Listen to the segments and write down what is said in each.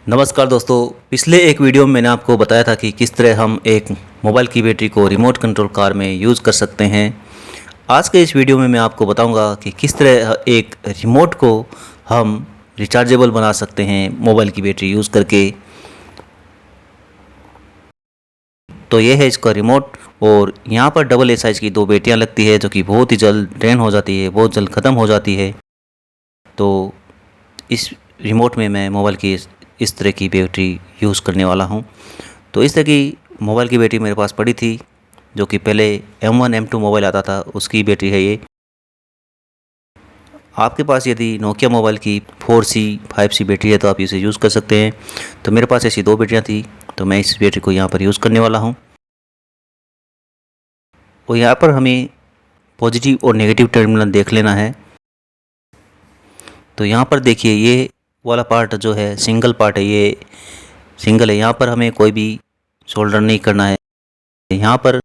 नमस्कार दोस्तों। पिछले एक वीडियो में मैंने आपको बताया था कि किस तरह हम एक मोबाइल की बैटरी को रिमोट कंट्रोल कार में यूज़ कर सकते हैं। आज के इस वीडियो में मैं आपको बताऊंगा कि किस तरह एक रिमोट को हम रिचार्जेबल बना सकते हैं मोबाइल की बैटरी यूज़ करके। तो ये है इसका रिमोट और यहाँ पर डबल ए साइज़ की दो बैटरियाँ लगती है जो कि बहुत ही जल्द ड्रेन हो जाती है, बहुत जल्द ख़त्म हो जाती है। तो इस रिमोट में मैं मोबाइल की इस तरह की बैटरी यूज़ करने वाला हूँ। तो इस तरह की मोबाइल की बैटरी मेरे पास पड़ी थी, जो कि पहले M1 M2 मोबाइल आता था उसकी बैटरी है ये। आपके पास यदि नोकिया मोबाइल की 4C 5C बैटरी है तो आप इसे यूज़ कर सकते हैं। तो मेरे पास ऐसी दो बैटरियाँ थी, तो मैं इस बैटरी को यहाँ पर यूज़ करने वाला हूँ। और यहाँ पर हमें पॉजिटिव और नेगेटिव टर्मिनल देख लेना है। तो यहाँ पर देखिए, ये वाला पार्ट जो है सिंगल पार्ट है, ये सिंगल है। यहाँ पर हमें कोई भी सोल्डर नहीं करना है। यहाँ पर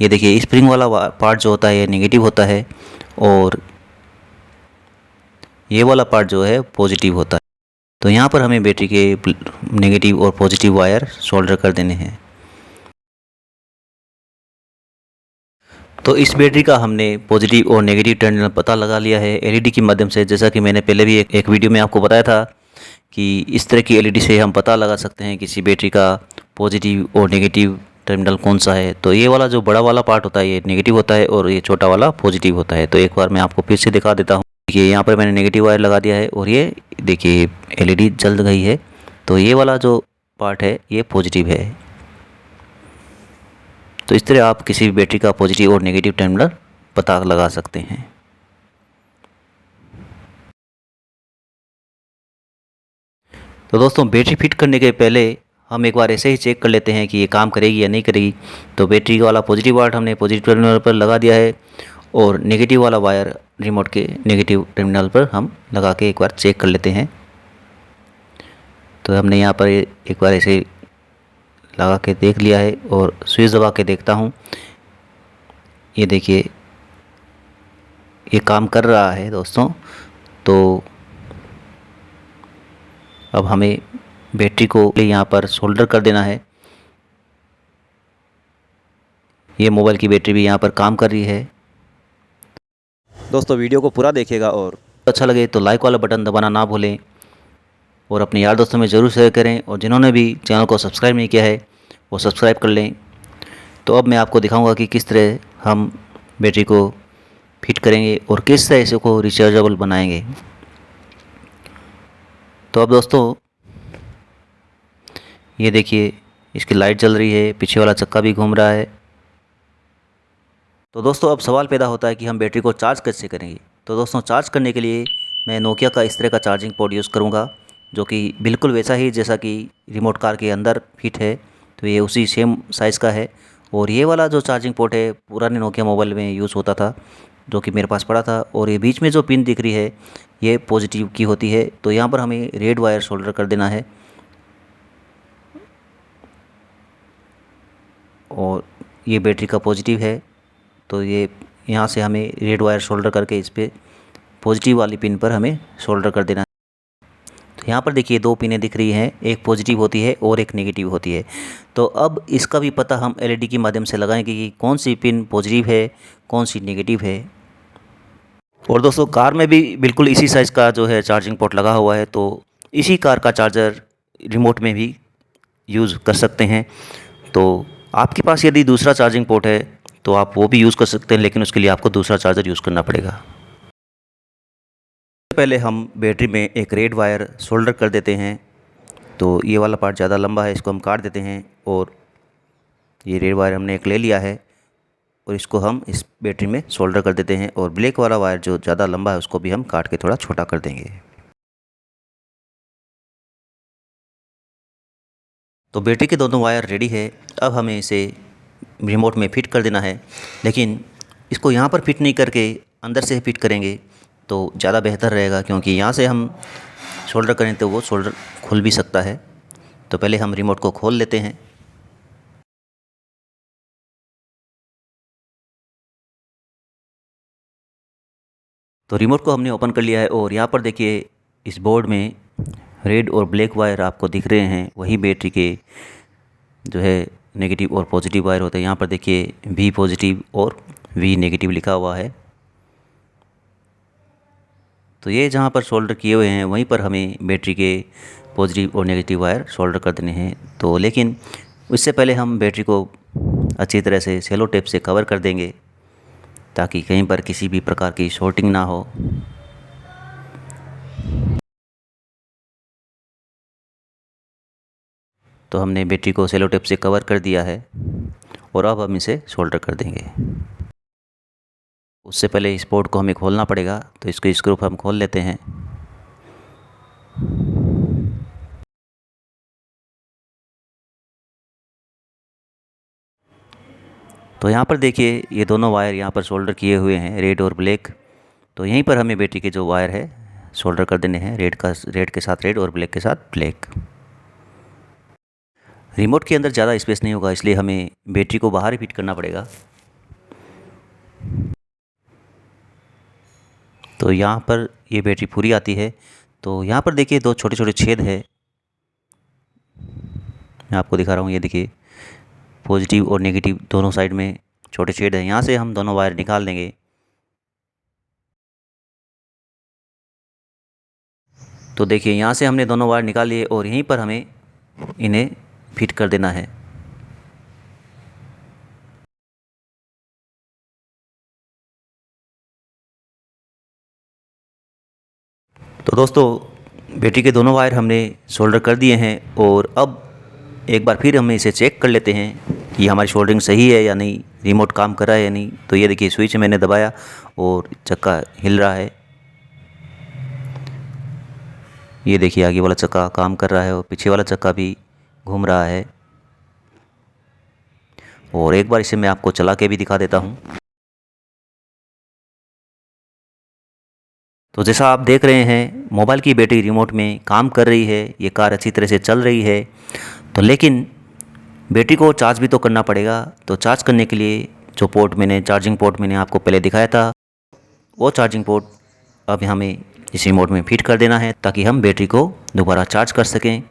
ये देखिए, स्प्रिंग वाला पार्ट जो होता है ये नेगेटिव होता है और ये वाला पार्ट जो है पॉजिटिव होता है। तो यहाँ पर हमें बैटरी के नेगेटिव और पॉजिटिव वायर सोल्डर कर देने हैं। तो इस बैटरी का हमने पॉजिटिव और नेगेटिव टर्मिनल पता लगा लिया है एलईडी की माध्यम से। जैसा कि मैंने पहले भी एक वीडियो में आपको बताया था कि इस तरह की एलईडी से हम पता लगा सकते हैं किसी बैटरी का पॉजिटिव और नेगेटिव टर्मिनल कौन सा है। तो ये वाला जो बड़ा वाला पार्ट होता है ये नेगेटिव होता है और ये छोटा वाला पॉजिटिव होता है। तो एक बार मैं आपको फिर से दिखा देता हूँ। देखिए, यहाँ पर मैंने नेगेटिव वायर लगा दिया है और ये देखिए एलईडी जल गई है। तो ये वाला जो पार्ट है ये पॉजिटिव है। तो इस तरह आप किसी भी बैटरी का पॉजिटिव और नेगेटिव टर्मिनल पता लगा सकते हैं। तो दोस्तों, बैटरी फिट करने के पहले हम एक बार ऐसे ही चेक कर लेते हैं कि ये काम करेगी या नहीं करेगी। तो बैटरी वाला पॉजिटिव वायर हमने पॉजिटिव टर्मिनल पर लगा दिया है और नेगेटिव वाला वायर रिमोट के नेगेटिव टर्मिनल पर हम लगा के एक बार चेक कर लेते हैं। तो हमने यहाँ पर एक बार ऐसे लगा के देख लिया है और स्विच दबा के देखता हूँ। ये देखिए, ये काम कर रहा है दोस्तों। तो अब हमें बैटरी को यहाँ पर सोल्डर कर देना है। ये मोबाइल की बैटरी भी यहाँ पर काम कर रही है। दोस्तों, वीडियो को पूरा देखिएगा और अच्छा लगे तो लाइक वाला बटन दबाना ना भूलें और अपने यार दोस्तों में ज़रूर शेयर करें। और जिन्होंने भी चैनल को सब्सक्राइब नहीं किया है वो सब्सक्राइब कर लें। तो अब मैं आपको दिखाऊंगा कि किस तरह हम बैटरी को फिट करेंगे और किस तरह इसे को रिचार्जेबल बनाएंगे। तो अब दोस्तों, ये देखिए, इसकी लाइट जल रही है, पीछे वाला चक्का भी घूम रहा है। तो दोस्तों, अब सवाल पैदा होता है कि हम बैटरी को चार्ज कैसे करेंगे। तो दोस्तों, चार्ज करने के लिए मैं नोकिया का इस तरह का चार्जिंग पोर्ट यूज़ करूँगा, जो कि बिल्कुल वैसा ही जैसा कि रिमोट कार के अंदर फिट है। तो ये उसी सेम साइज़ का है। और ये वाला जो चार्जिंग पोर्ट है पुराने नोकिया मोबाइल में यूज़ होता था, जो कि मेरे पास पड़ा था। और ये बीच में जो पिन दिख रही है ये पॉजिटिव की होती है। तो यहाँ पर हमें रेड वायर सोल्डर कर देना है और ये बैटरी का पॉजिटिव है। तो ये यहाँ से हमें रेड वायर सोल्डर करके इस पर पॉजिटिव वाली पिन पर हमें सोल्डर कर देना है। तो यहाँ पर देखिए, दो पिनें दिख रही हैं, एक पॉजिटिव होती है और एक नेगेटिव होती है। तो अब इसका भी पता हम एलईडी की माध्यम से लगाएंगे कि कौन सी पिन पॉजिटिव है, कौन सी नेगेटिव है। और दोस्तों, कार में भी बिल्कुल इसी साइज़ का जो है चार्जिंग पोर्ट लगा हुआ है। तो इसी कार का चार्जर रिमोट में भी यूज़ कर सकते हैं। तो आपके पास यदि दूसरा चार्जिंग पोर्ट है तो आप वो भी यूज़ कर सकते हैं, लेकिन उसके लिए आपको दूसरा चार्जर यूज़ करना पड़ेगा। पहले हम बैटरी में एक रेड वायर सोल्डर कर देते हैं। तो ये वाला पार्ट ज़्यादा लंबा है, इसको हम काट देते हैं। और ये रेड वायर हमने एक ले लिया है और इसको हम इस बैटरी में सोल्डर कर देते हैं। और ब्लैक वाला वायर जो ज़्यादा लंबा है उसको भी हम काट के थोड़ा छोटा कर देंगे। तो बैटरी के दोनों वायर रेडी है। अब हमें इसे रिमोट में फिट कर देना है, लेकिन इसको यहाँ पर फिट नहीं करके अंदर से फिट करेंगे तो ज़्यादा बेहतर रहेगा, क्योंकि यहाँ से हम सोल्डर करें तो वो सोल्डर खुल भी सकता है। तो पहले हम रिमोट को खोल लेते हैं। तो रिमोट को हमने ओपन कर लिया है और यहाँ पर देखिए, इस बोर्ड में रेड और ब्लैक वायर आपको दिख रहे हैं, वही बैटरी के जो है नेगेटिव और पॉजिटिव वायर होते हैं। यहाँ पर देखिए वी पॉजिटिव और वी नेगेटिव लिखा हुआ है। तो ये जहाँ पर सोल्डर किए हुए हैं वहीं पर हमें बैटरी के पॉजिटिव और नेगेटिव वायर सोल्डर कर देने हैं। तो लेकिन उससे पहले हम बैटरी को अच्छी तरह से सेलो टेप से कवर कर देंगे ताकि कहीं पर किसी भी प्रकार की शॉर्टिंग ना हो। तो हमने बैटरी को सेलो टेप से कवर कर दिया है और अब हम इसे सोल्डर कर देंगे। उससे पहले इस पोर्ट को हमें खोलना पड़ेगा, तो इसको स्क्रू हम खोल लेते हैं। तो यहाँ पर देखिए ये दोनों वायर यहाँ पर सोल्डर किए हुए हैं, रेड और ब्लैक। तो यहीं पर हमें बैटरी के जो वायर है सोल्डर कर देने हैं, रेड के साथ रेड और ब्लैक के साथ ब्लैक। रिमोट के अंदर ज़्यादा स्पेस नहीं होगा, इसलिए हमें बैटरी को बाहर ही फिट करना पड़ेगा। तो यहाँ पर ये बैटरी पूरी आती है। तो यहाँ पर देखिए दो छोटे छोटे छेद है, मैं आपको दिखा रहा हूँ। ये देखिए पॉजिटिव और नेगेटिव दोनों साइड में छोटे छेद हैं, यहाँ से हम दोनों वायर निकाल देंगे। तो देखिए यहाँ से हमने दोनों वायर निकाल लिए और यहीं पर हमें इन्हें फिट कर देना है। तो दोस्तों बैटरी के दोनों वायर हमने सोल्डर कर दिए हैं और अब एक बार फिर हम इसे चेक कर लेते हैं कि हमारी सोल्डरिंग सही है या नहीं, रिमोट काम कर रहा है या नहीं। तो ये देखिए स्विच मैंने दबाया और चक्का हिल रहा है। ये देखिए आगे वाला चक्का काम कर रहा है और पीछे वाला चक्का भी घूम रहा है। और एक बार इसे मैं आपको चला के भी दिखा देता हूँ। तो जैसा आप देख रहे हैं मोबाइल की बैटरी रिमोट में काम कर रही है, ये कार अच्छी तरह से चल रही है। तो लेकिन बैटरी को चार्ज भी तो करना पड़ेगा। तो चार्ज करने के लिए जो चार्जिंग पोर्ट मैंने आपको पहले दिखाया था, वो चार्जिंग पोर्ट अब हमें इस रिमोट में फिट कर देना है ताकि हम बैटरी को दोबारा चार्ज कर सकें।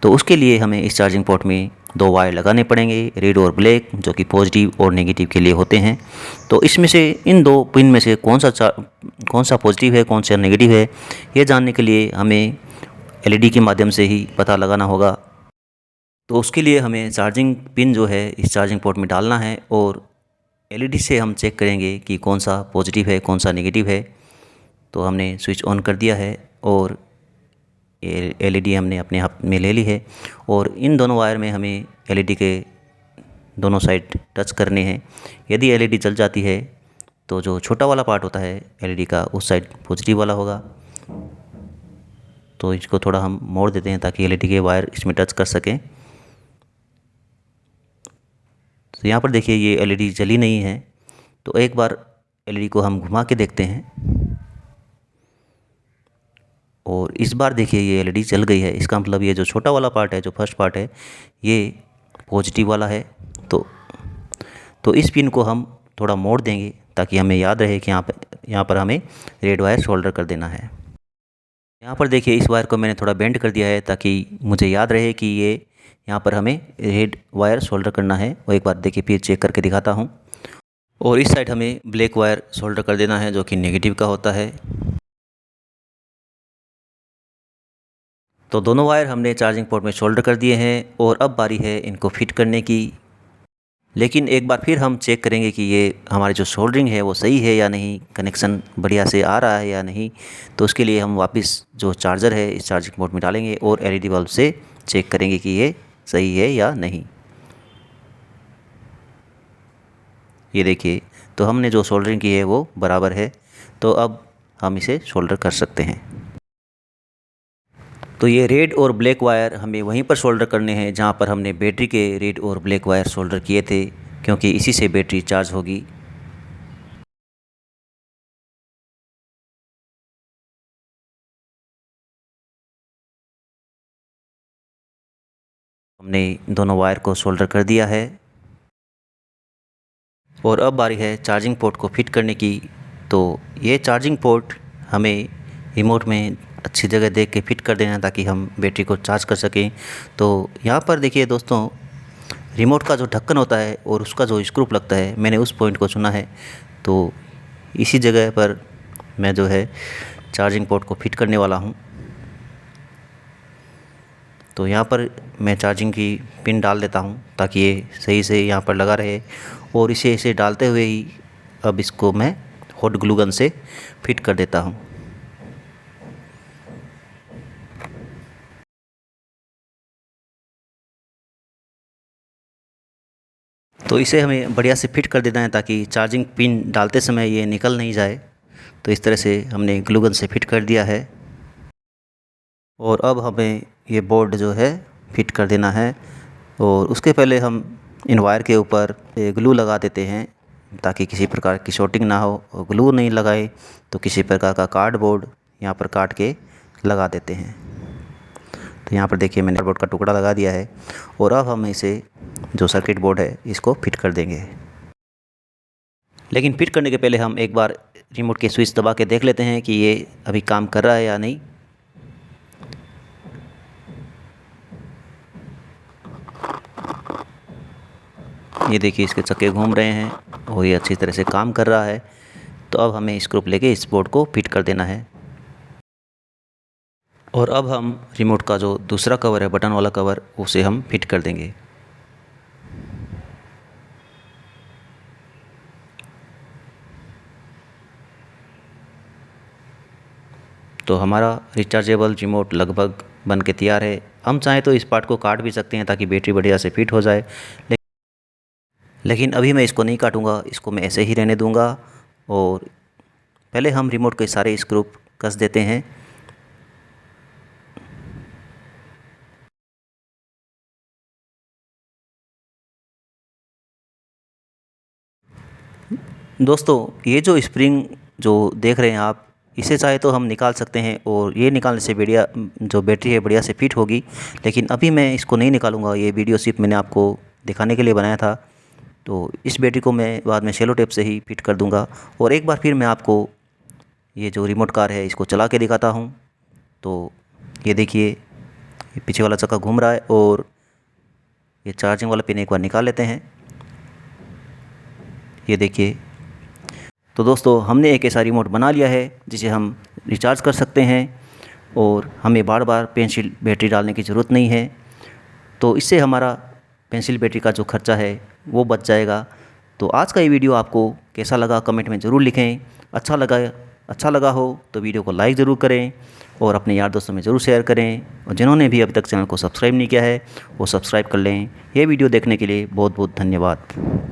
तो उसके लिए हमें इस चार्जिंग पोर्ट में दो वायर लगाने पड़ेंगे, रेड और ब्लैक, जो कि पॉजिटिव और नेगेटिव के लिए होते हैं। तो इसमें से इन दो पिन में से कौन सा पॉजिटिव है कौन सा नेगेटिव है, ये जानने के लिए हमें एलईडी के माध्यम से ही पता लगाना होगा। तो उसके लिए हमें चार्जिंग पिन जो है इस चार्जिंग पोर्ट में डालना है और एलईडी से हम चेक करेंगे कि कौन सा पॉजिटिव है कौन सा नेगेटिव है। तो हमने स्विच ऑन कर दिया है और एलईडी हमने अपने हाथ में ले ली है और इन दोनों वायर में हमें एलईडी के दोनों साइड टच करने हैं। यदि एलईडी जल जाती है तो जो छोटा वाला पार्ट होता है एलईडी का उस साइड पॉजिटिव वाला होगा। तो इसको थोड़ा हम मोड़ देते हैं ताकि एलईडी के वायर इसमें टच कर सकें। तो यहाँ पर देखिए ये एलईडी जली नहीं है। तो एक बार एलईडी को हम घुमा के देखते हैं और इस बार देखिए ये एलईडी जल गई है। इसका मतलब ये जो छोटा वाला पार्ट है, जो फर्स्ट पार्ट है, ये पॉजिटिव वाला है। तो इस पिन को हम थोड़ा मोड़ देंगे ताकि हमें याद रहे कि यहाँ पर हमें रेड वायर सोल्डर कर देना है। यहाँ पर देखिए इस वायर को मैंने थोड़ा बेंड कर दिया है ताकि मुझे याद रहे कि ये यहाँ पर हमें रेड वायर सोल्डर करना है। और एक बार देखिए फिर चेक करके दिखाता हूँ। और इस साइड हमें ब्लैक वायर सोल्डर कर देना है जो कि नेगेटिव का होता है। तो दोनों वायर हमने चार्जिंग पोर्ट में सोल्डर कर दिए हैं और अब बारी है इनको फिट करने की। लेकिन एक बार फिर हम चेक करेंगे कि ये हमारी जो सोल्डरिंग है वो सही है या नहीं, कनेक्शन बढ़िया से आ रहा है या नहीं। तो उसके लिए हम वापस जो चार्जर है इस चार्जिंग पोर्ट में डालेंगे और एलईडी बल्ब से चेक करेंगे कि ये सही है या नहीं। ये देखिए तो हमने जो सोल्डरिंग की है वो बराबर है। तो अब हम इसे सोल्डर कर सकते हैं। तो ये रेड और ब्लैक वायर हमें वहीं पर सोल्डर करने हैं जहाँ पर हमने बैटरी के रेड और ब्लैक वायर सोल्डर किए थे, क्योंकि इसी से बैटरी चार्ज होगी। हमने दोनों वायर को सोल्डर कर दिया है और अब बारी है चार्जिंग पोर्ट को फिट करने की। तो ये चार्जिंग पोर्ट हमें रिमोट में अच्छी जगह देख के फिट कर देना ताकि हम बैटरी को चार्ज कर सकें। तो यहाँ पर देखिए दोस्तों, रिमोट का जो ढक्कन होता है और उसका जो स्क्रू लगता है, मैंने उस पॉइंट को चुना है। तो इसी जगह पर मैं जो है चार्जिंग पोर्ट को फिट करने वाला हूँ। तो यहाँ पर मैं चार्जिंग की पिन डाल देता हूँ ताकि ये सही से यहाँ पर लगा रहे। और इसे डालते हुए ही अब इसको मैं हॉट ग्लू गन से फिट कर देता हूँ। तो इसे हमें बढ़िया से फिट कर देना है ताकि चार्जिंग पिन डालते समय ये निकल नहीं जाए। तो इस तरह से हमने ग्लू गन से फिट कर दिया है। और अब हमें ये बोर्ड जो है फिट कर देना है। और उसके पहले हम इन वायर के ऊपर ग्लू लगा देते हैं ताकि किसी प्रकार की शॉर्टिंग ना हो। और ग्लू नहीं लगाए तो किसी प्रकार का कार्डबोर्ड यहाँ पर काट के लगा देते हैं। तो यहाँ पर देखिए मैंने कार्डबोर्ड का टुकड़ा लगा दिया है। और अब हम इसे जो सर्किट बोर्ड है इसको फिट कर देंगे। लेकिन फिट करने के पहले हम एक बार रिमोट के स्विच दबा के देख लेते हैं कि ये अभी काम कर रहा है या नहीं। ये देखिए इसके चक्के घूम रहे हैं और ये अच्छी तरह से काम कर रहा है। तो अब हमें स्क्रू लेके इस बोर्ड को फिट कर देना है। और अब हम रिमोट का जो दूसरा कवर है, बटन वाला कवर, उसे हम फिट कर देंगे। तो हमारा रिचार्जेबल रिमोट लगभग बन के तैयार है। हम चाहें तो इस पार्ट को काट भी सकते हैं ताकि बैटरी बढ़िया से फिट हो जाए। लेकिन अभी मैं इसको नहीं काटूंगा, इसको मैं ऐसे ही रहने दूंगा। और पहले हम रिमोट के सारे स्क्रू कस देते हैं। दोस्तों, ये जो स्प्रिंग जो देख रहे हैं आप, इसे चाहे तो हम निकाल सकते हैं और ये निकालने से बढ़िया जो बैटरी है बढ़िया से फिट होगी। लेकिन अभी मैं इसको नहीं निकालूंगा, ये वीडियो सिर्फ मैंने आपको दिखाने के लिए बनाया था। तो इस बैटरी को मैं बाद में सेलो टेप से ही फिट कर दूंगा। और एक बार फिर मैं आपको ये जो रिमोट कार है इसको चला के दिखाता हूँ। तो ये देखिए, ये पीछे वाला चक्का घूम रहा है और ये चार्जिंग वाला पिन एक बार निकाल लेते हैं। ये देखिए। तो दोस्तों, हमने एक ऐसा रिमोट बना लिया है जिसे हम रिचार्ज कर सकते हैं और हमें बार बार पेंसिल बैटरी डालने की ज़रूरत नहीं है। तो इससे हमारा पेंसिल बैटरी का जो खर्चा है वो बच जाएगा। तो आज का ये वीडियो आपको कैसा लगा कमेंट में ज़रूर लिखें। अच्छा लगा हो तो वीडियो को लाइक ज़रूर करें और अपने यार दोस्तों में ज़रूर शेयर करें। और जिन्होंने भी अभी तक चैनल को सब्सक्राइब नहीं किया है वो सब्सक्राइब कर लें। ये वीडियो देखने के लिए बहुत बहुत धन्यवाद।